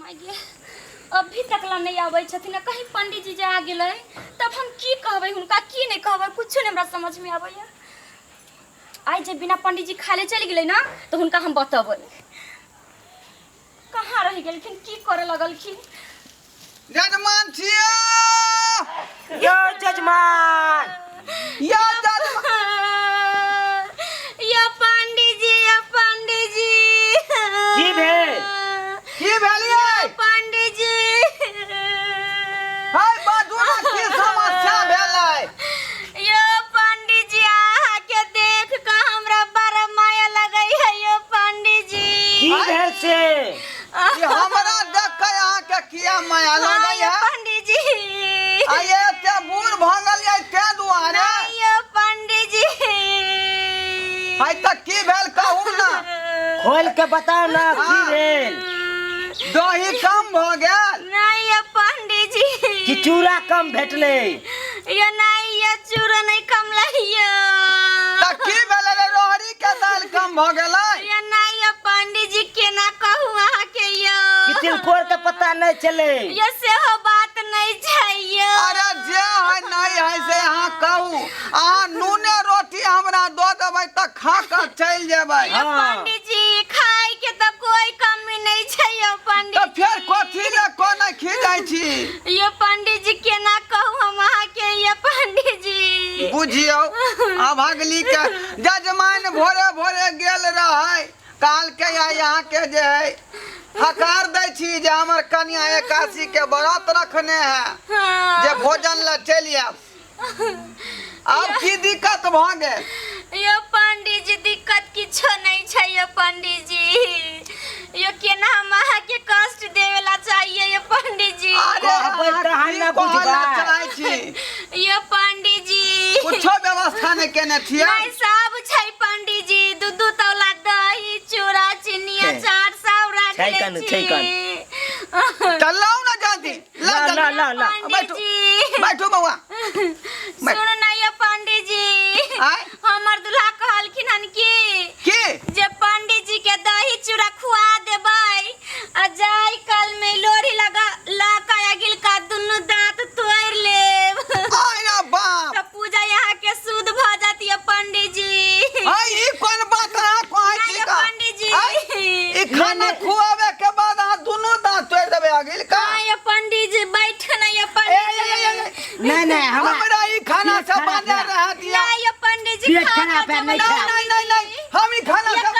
आगे अभी तक ला नहीं आवे छथिन कहीं पंडित जी आ गेलै तब हम की कहबै हुनका की नहीं कहबै कुछ नहीं हमरा समझ में आबै है। आई जे बिना पंडित जी खाले चल गेलै ना तो हुनका हम बतबै कहाँ रह गेलखिन की करे लगलखिन। जजमान छिया यो जजमान या जजमान या पंडित जी की भेल की भेलिए पंडित जी हाय बाजू ना की समस्या भेलै यो पंडित जी आहा के देख के हमरा बड़ा माया लगै है यो पंडित जी। की भेल से कि हमरा देख के अहाँ के किया माया लगै है पंडित जी आये ते बूढ़ भागल है ते दुआरे यो पंडित जी हाय तक की भेल कहू ना खोल के बताओ ना की भेल दही कम भ गेल नहीं यो पंडित जी कि चूड़ा कम भेटले यो नहीं यो चूड़ा नहीं कम लइयो त की भेलै रे रोहरी के दाल कम भ गेलै यो नहीं यो पंडित जी केना कहू अहाँ के यो कि तिलकोर के पता नहीं चले यो सेहो बात नहीं छै यो। अरे जे है नहीं है से अहाँ कहू अहाँ नूने रोटी हमरा दो देबै त खा के चल जेबै यो पंडित जी खाए के तो कोई कमी नहीं छै यो त पंडित फेर कथी ले कोना खिजाइ छी यो पंडित जी केना कहू हम अहाँ के यो पंडित जी बुझियौ अब अगली के जजमान भोरे भोरे गेल रहै काल के यहाँ के जे है हकार दै छी जे हमर कन्या एकादशी के व्रत रखने है हाँ। जे भोजन ला चलि आयब अब की दिक्कत भ गेल यो पंडित जी दिक्कत किछो नहीं छै यो पंडित जी यो केना हम अहाँ के कष्ट देवेला चाहिए यो पंडित जी कहबै त अहाँ ना बुझबै। चाहै छी यो पंडित जी कुछो व्यवस्था नहीं केने छियै नहीं सब छै पंडित जी दूध तौला दही चूड़ा चीनी अचार सब छै रखले कन, छी छै कन। चलौ ना जल्दी ला, ला, ला, ला। पंडित जी बैठो बउआ सुन ना यो पंडित जी आय हमर दुल्हा कहलखिन हन की जे पंडित जी के दही चूड़ा खुआ देबै आ जाय कल में लोरी लगा गिल का दुनु दांत तोड़ लेब आय रे बाप तो पूजा यहाँ के शुद्ध भ जाती है पंडित जी। आय ई कोन बात अहाँ कहै नहीं छी ये का पंडित जी आय ई खाना खुआवे के बाद अहाँ दुनू दांत तोड़ देबै अगिल का हाँ ये पंडित जी बैठ ना ये पंडित जी नहीं नहीं हमरा ई खाना से खराब बने है। रह दिया नहीं ये पंडित जी पेट खा खराब है, खा नहीं जब खा। नहीं नहीं नहीं हम ई खाना ये से